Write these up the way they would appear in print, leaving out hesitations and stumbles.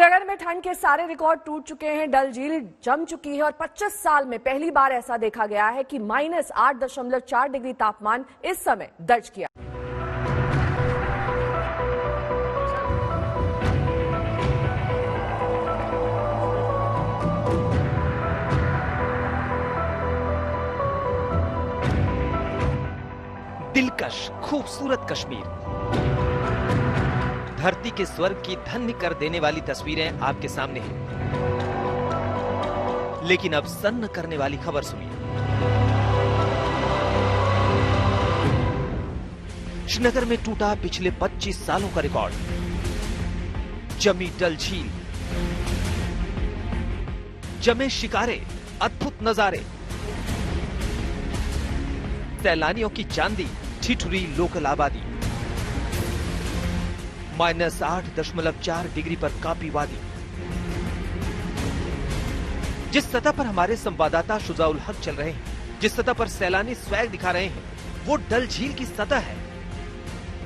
श्रीनगर में ठंड के सारे रिकॉर्ड टूट चुके हैं। डल झील जम चुकी है और 25 साल में पहली बार ऐसा देखा गया है कि -8.4 डिग्री तापमान इस समय दर्ज किया। दिलकश खूबसूरत कश्मीर, धरती के स्वर्ग की धन्य कर देने वाली तस्वीरें आपके सामने हैं। लेकिन अब सन्न करने वाली खबर सुनिए। श्रीनगर में टूटा पिछले 25 सालों का रिकॉर्ड। जमी डल झील, जमे शिकारे, अद्भुत नजारे, सैलानियों की चांदी, ठिठुरी लोकल आबादी, -8.4 डिग्री पर कापी वादी। जिस सतह पर हमारे संवाददाता शुजाउल हक चल रहे हैं, जिस सतह पर सैलानी स्वैग दिखा रहे हैं, वो डल झील की सतह है।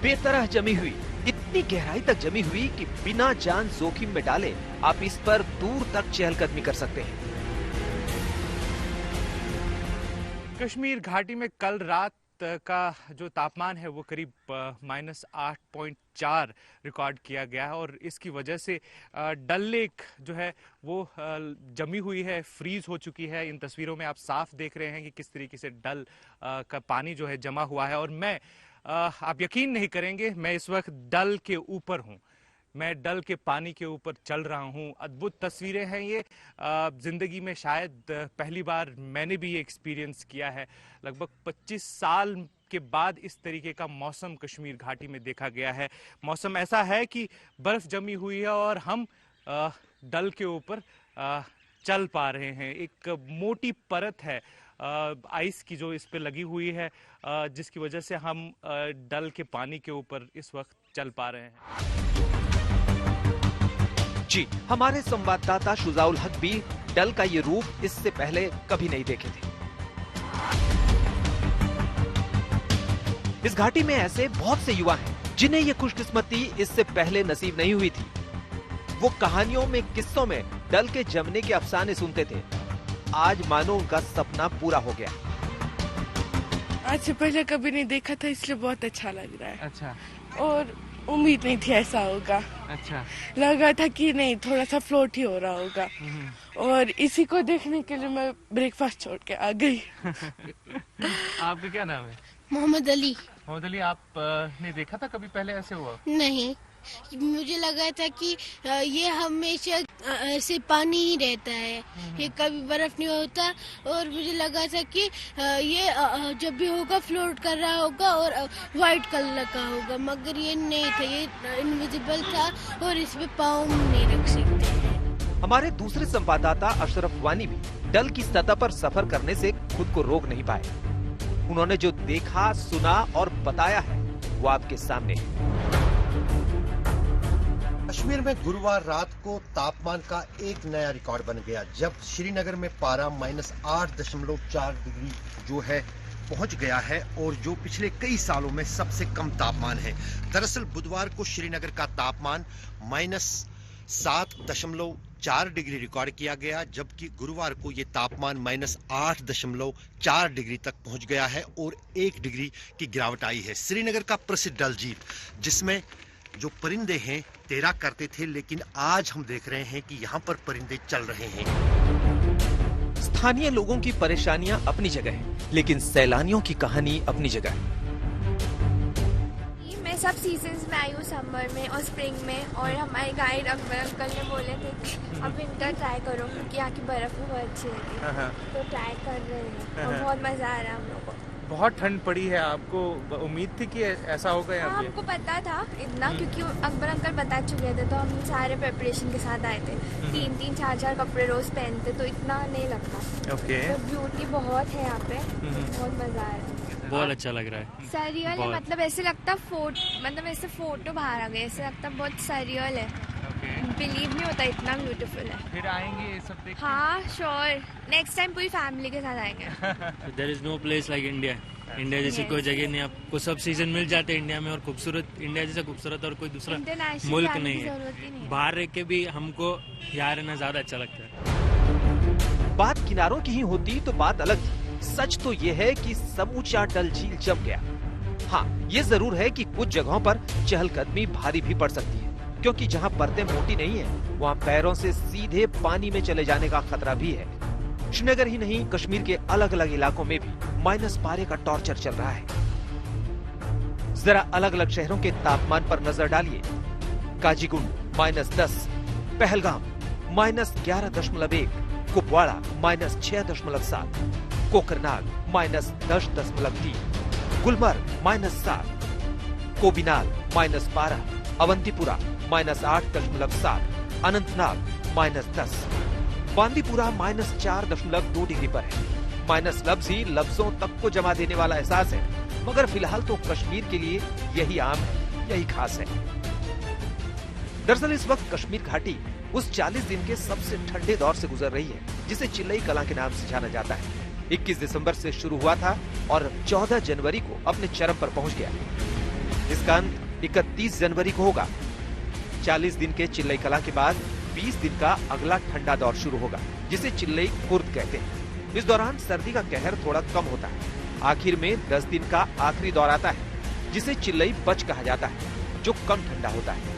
बेतरह जमी हुई, इतनी गहराई तक जमी हुई कि बिना जान जोखिम में डाले आप इस पर दूर तक चहलकदमी कर सकते हैं। कश्मीर घाटी में कल रात का जो तापमान है वो करीब -8.4 रिकॉर्ड किया गया है और इसकी वजह से डल लेक जो है वो जमी हुई है, फ्रीज हो चुकी है। इन तस्वीरों में आप साफ देख रहे हैं कि किस तरीके से डल का पानी जो है जमा हुआ है। और मैं आप यकीन नहीं करेंगे, मैं इस वक्त डल के ऊपर हूँ, मैं डल के पानी के ऊपर चल रहा हूँ। अद्भुत तस्वीरें हैं ये। जिंदगी में शायद पहली बार मैंने भी ये एक्सपीरियंस किया है। लगभग 25 साल के बाद इस तरीके का मौसम कश्मीर घाटी में देखा गया है। मौसम ऐसा है कि बर्फ जमी हुई है और हम डल के ऊपर चल पा रहे हैं। एक मोटी परत है आइस की जो इस पे लगी हुई है, जिसकी वजह से हम डल के पानी के ऊपर इस वक्त चल पा रहे हैं। जी, हमारे संवाददाता शुजाउल हक भी डल का ये रूप इससे पहले कभी नहीं देखे थे। इस घाटी में ऐसे बहुत से युवा हैं जिन्हें ये खुशकिस्मती इससे पहले नसीब नहीं हुई थी। वो कहानियों में, किस्सों में डल के जमने के अफसाने सुनते थे। आज मानो उनका सपना पूरा हो गया। आज से पहले कभी नहीं देखा था, इसलिए बहुत अच्छा लग रहा है। अच्छा। और उम्मीद नहीं थी ऐसा होगा। अच्छा। लगा था कि नहीं, थोड़ा सा फ्लोट ही हो रहा होगा। और इसी को देखने के लिए मैं ब्रेकफास्ट छोड़ के आ गई। आपका क्या नाम है? मोहम्मद अली। मोहम्मद अली, आप ने देखा था कभी पहले ऐसे हुआ? नहीं, मुझे लगा था कि ये हमेशा ऐसे पानी ही रहता है, ये कभी बर्फ नहीं होता। और मुझे लगा था कि ये जब भी होगा फ्लोट कर रहा होगा और वाइट कलर का होगा, मगर ये नहीं था, ये इनविजिबल था और इस पे पाँव नहीं रख सकते। हमारे दूसरे संवाददाता अशरफ वानी भी डल की सतह पर सफर करने से खुद को रोक नहीं पाए। उन्होंने जो देखा, सुना और बताया है वो आपके सामने है। कश्मीर में गुरुवार रात को तापमान का एक नया रिकॉर्ड बन गया, जब श्रीनगर में पारा -8.4 डिग्री जो है पहुंच गया है और जो पिछले कई सालों में सबसे कम तापमान है। दरअसल बुधवार को श्रीनगर का तापमान -7.4 डिग्री रिकॉर्ड किया गया, जबकि गुरुवार को ये तापमान -8.4 डिग्री तक पहुंच गया है और 1 डिग्री की गिरावट आई है। श्रीनगर का प्रसिद्ध डल झील, जिसमें जो परिंदे हैं तैरा करते थे, लेकिन आज हम देख रहे हैं कि यहाँ पर परिंदे चल रहे हैं। स्थानीय लोगों की परेशानियां अपनी जगह है, लेकिन सैलानियों की कहानी अपनी जगह है। मैं सब सीजन्स में आई हूँ, समर में और स्प्रिंग में। और हमारे गाइड अकबर अंकल ने बोले थे कि अब विंटर ट्राई करो क्योंकि यहाँ की बर्फ भी बहुत अच्छी है, तो ट्राई कर रहे हैं और बहुत मजा आ रहा है हम लोग को। बहुत ठंड पड़ी है, आपको उम्मीद थी कि ऐसा होगा यहाँ पे? हमको पता था इतना, क्योंकि अकबर अंकल बता चुके थे, तो हम सारे प्रिपरेशन के साथ आए थे। 3-3, 4-4 कपड़े रोज पहनते, तो इतना नहीं लगता। ओके। तो ब्यूटी बहुत है यहाँ पे, बहुत मजा आ रहा है। बहुत अच्छा लग रहा है। सरियल है, मतलब ऐसे लगता मतलब ऐसे फोटो बाहर आ गए, ऐसे लगता बहुत सरियल है। बिलीव नहीं होता, इतना ब्यूटीफुल है। फिर आएंगे ये सब देखने? हाँ श्योर, नेक्स्ट टाइम पूरी फैमिली के साथ आएंगे। There is no place like India. India जैसी कोई जगह नहीं, आपको सब सीजन मिल जाते हैं इंडिया में, और खूबसूरत इंडिया जैसा खूबसूरत और कोई दूसरा मुल्क नहीं है। बाहर रह के भी हमको यहाँ रहना ज्यादा अच्छा लगता है। बात किनारों की ही होती तो बात अलग थी। सच तो ये है कि समूचा डल झील जम गया। हाँ, ये जरूर है कि कुछ जगहों पर चहलकदमी भारी भी पड़ सकती है, क्योंकि जहाँ परतें मोटी नहीं है वहाँ पैरों से सीधे पानी में चले जाने का खतरा भी है। श्रीनगर ही नहीं, कश्मीर के अलग अलग इलाकों में भी माइनस पारे का टॉर्चर चल रहा है। जरा अलग अलग शहरों के तापमान पर नजर डालिए। काजीगुंड -10, पहलगाम -11.1, कुपवाड़ा -6.7, कोकरनाग -10.3, गुलमर्ग -7, कोबिनाल -12, अवंतीपुरा -8.7, अनंतनाग -10, बांदीपुरा -4.2 डिग्री पर है। माइनस लफ्ज ही लफ्जों तक को जमा देने वाला एहसास है, मगर फिलहाल तो कश्मीर के लिए यही आम है, यही खास है। दरअसल इस वक्त कश्मीर घाटी उस 40 दिन के सबसे ठंडे दौर से गुजर रही है, जिसे चिल्लई कलां के नाम से जाना जाता है। 21 दिसंबर से शुरू हुआ था और 14 जनवरी को अपने चरम पर पहुंच गया। इसका अंत 31 जनवरी को होगा। 40 दिन के चिल्लई कलां के बाद 20 दिन का अगला ठंडा दौर शुरू होगा, जिसे चिल्लई खुर्द कहते हैं। इस दौरान सर्दी का कहर थोड़ा कम होता है। आखिर में 10 दिन का आखिरी दौर आता है, जिसे चिल्लई बच कहा जाता है, जो कम ठंडा होता है।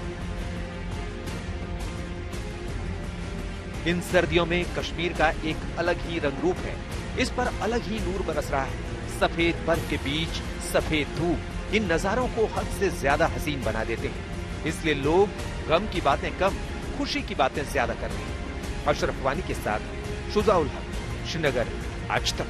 इन सर्दियों में कश्मीर का एक अलग ही रंग रूप है। इस पर अलग ही नूर बरस रहा है। सफेद बर्फ के बीच सफेद धूप इन नजारों को हद से ज्यादा हसीन बना देते हैं। इसलिए लोग गम की बातें कम, खुशी की बातें ज्यादा कर रहे हैं। अशरफ वानी के साथ शुजाउल हक, श्रीनगर, आज तक।